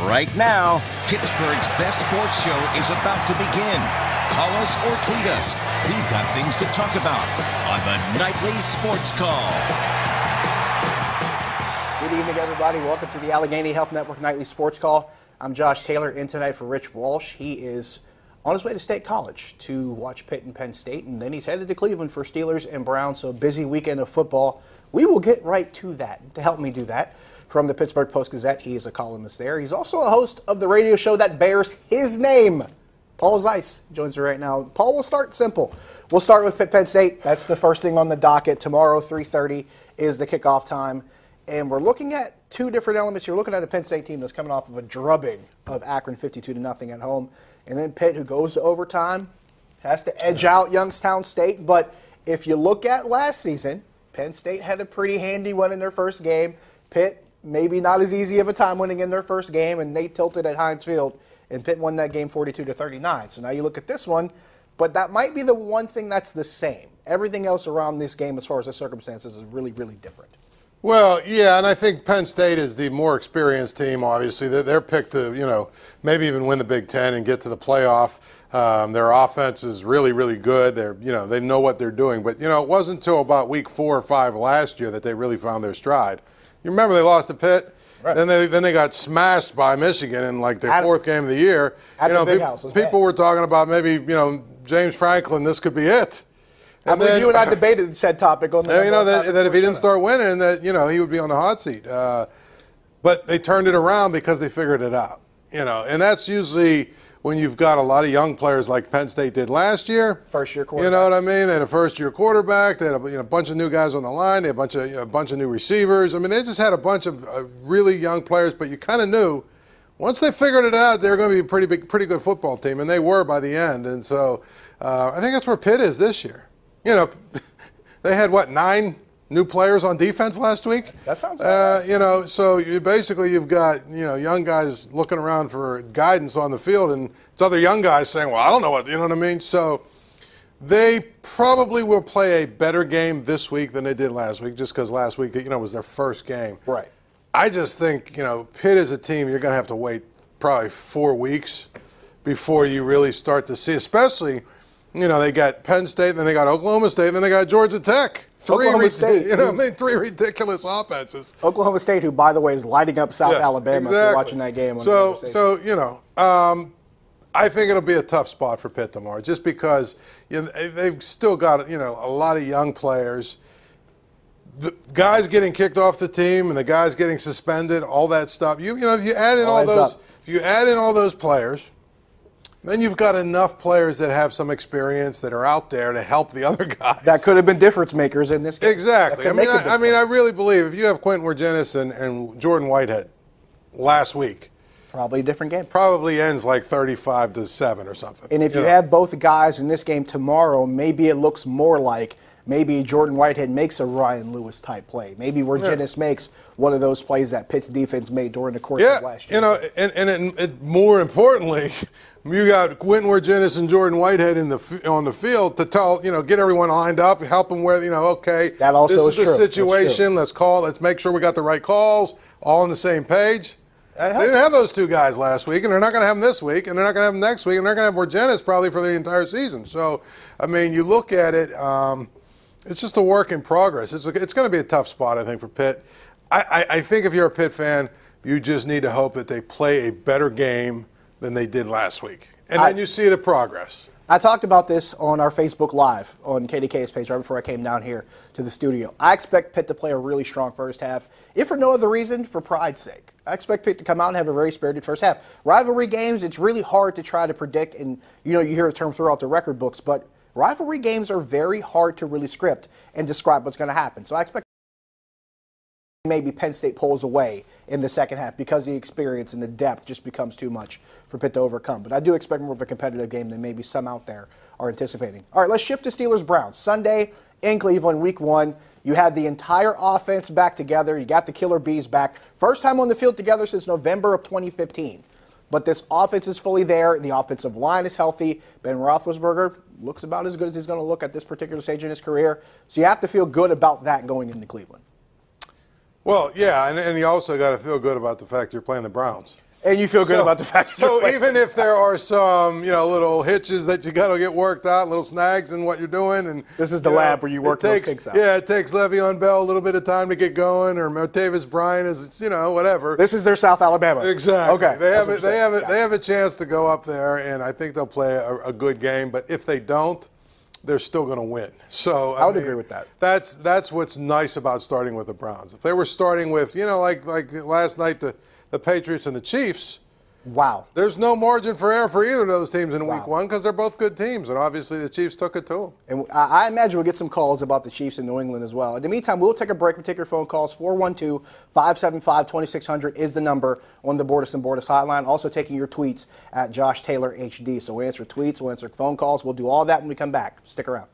Right now, Pittsburgh's best sports show is about to begin. Call us or tweet us. We've got things to talk about on the Nightly Sports Call. Good evening, everybody. Welcome to the Allegheny Health Network Nightly Sports Call. I'm Josh Taylor, in tonight for Rich Walsh. He is on his way to State College to watch Pitt and Penn State, and then he's headed to Cleveland for Steelers and Browns, so a busy weekend of football. We will get right to that. To help me do that, from the Pittsburgh Post-Gazette, he is a columnist there. He's also a host of the radio show that bears his name. Paul Zeise joins me right now. Paul, we'll start simple. We'll start with Pitt, Penn State. That's the first thing on the docket. Tomorrow, 3:30 is the kickoff time. And we're looking at two different elements. You're looking at a Penn State team that's coming off of a drubbing of Akron 52-0 at home. And then Pitt, who goes to overtime, has to edge out Youngstown State. But if you look at last season, Penn State had a pretty handy one in their first game. Pitt, maybe not as easy of a time winning in their first game, and they tilted at Heinz Field, and Pitt won that game 42-39. So now you look at this one, but that might be the one thing that's the same. Everything else around this game, as far as the circumstances, is really, really different. Well, yeah, and I think Penn State is the more experienced team, obviously. They're picked to, maybe even win the Big Ten and get to the playoff. Their offense is really, really good. They know what they're doing. But, it wasn't until about week 4 or 5 last year that they really found their stride. You remember they lost to Pitt? Right. Then they got smashed by Michigan in like their fourth game of the year. The big house was people were talking about maybe, James Franklin, this could be it. And I believe you and I debated said topic on the that if he didn't start winning, that he would be on the hot seat. But they turned it around because they figured it out. And that's usually when you've got a lot of young players like Penn State did last year. First-year quarterback. You know what I mean? They had a first-year quarterback. They had a bunch of new guys on the line. They had a bunch of new receivers. I mean, they just had a bunch of really young players. But you kind of knew once they figured it out, they were going to be a pretty good football team, and they were by the end. And so I think that's where Pitt is this year. They had, 9 new players on defense last week? That sounds right. So you've got, young guys looking around for guidance on the field, and it's other young guys saying, well, I don't know what, you know what I mean? So they probably will play a better game this week than they did last week, just because last week, was their first game. Right. I just think, Pitt is a team you're going to have to wait probably 4 weeks before you really start to see, especially – they got Penn State, then they got Oklahoma State, then they got Georgia Tech. Oklahoma State. 3 ridiculous offenses. Oklahoma State, who, by the way, is lighting up South Alabama for watching that game. I think it'll be a tough spot for Pitt tomorrow, just because they've still got, a lot of young players. The guys getting kicked off the team and the guys getting suspended, all that stuff. If you add in all those players, then you've got enough players that have some experience that are out there to help the other guys. That could have been difference makers in this game. Exactly. I really believe if you have Quentin Wirgenis and Jordan Whitehead last week, probably a different game. Probably ends like 35-7 or something. And if you have both guys in this game tomorrow, maybe it looks more like maybe Jordan Whitehead makes a Ryan Lewis type play. Maybe Wirgenis makes one of those plays that Pitt's defense made during the course of last year. And more importantly, you got Quentin Wirgenis and Jordan Whitehead on the field to tell, get everyone lined up, help them where, okay, that also this is the situation. Let's make sure we got the right calls, all on the same page. They didn't have those two guys last week, and they're not going to have them this week, and they're not going to have them next week, and they're going to have Wirgenis probably for the entire season. So, you look at it, it's just a work in progress. It's going to be a tough spot, I think, for Pitt. I think if you're a Pitt fan, you just need to hope that they play a better game than they did last week. And then you see the progress. I talked about this on our Facebook Live on KDKA's page right before I came down here to the studio. I expect Pitt to play a really strong first half, if for no other reason, for pride's sake. I expect Pitt to come out and have a very spirited first half. Rivalry games, it's really hard to try to predict, and you hear a term throughout the record books, but rivalry games are very hard to really script and describe what's going to happen. So I expect maybe Penn State pulls away in the second half because the experience and the depth just becomes too much for Pitt to overcome. But I do expect more of a competitive game than maybe some out there are anticipating. All right, let's shift to Steelers-Browns. Sunday in Cleveland, week 1. You had the entire offense back together. You got the Killer Bees back. First time on the field together since November of 2015. But this offense is fully there. The offensive line is healthy. Ben Roethlisberger looks about as good as he's going to look at this particular stage in his career. So you have to feel good about that going into Cleveland. Well, yeah, and you also got to feel good about the fact you're playing the Browns. And you feel good about the fact that so even if there are some, little hitches that you got to get worked out, little snags in what you're doing, and this is the lab where you work those kinks out. Yeah, it takes Le'Veon Bell a little bit of time to get going, or Martavis Bryant is, whatever. This is their South Alabama. Exactly. Okay. They have a chance to go up there, and I think they'll play a good game. But if they don't, they're still going to win. So I would agree with that. That's what's nice about starting with the Browns. If they were starting with, like last night, the Patriots and the Chiefs. Wow. There's no margin for error for either of those teams in week one because they're both good teams, and obviously the Chiefs took it to them. And I imagine we'll get some calls about the Chiefs in New England as well. In the meantime, we'll take a break. We'll take your phone calls. 412-575-2600 is the number on the Bordas and Bordas hotline. Also taking your tweets at Josh Taylor HD. So we'll answer tweets, we'll answer phone calls. We'll do all that when we come back. Stick around.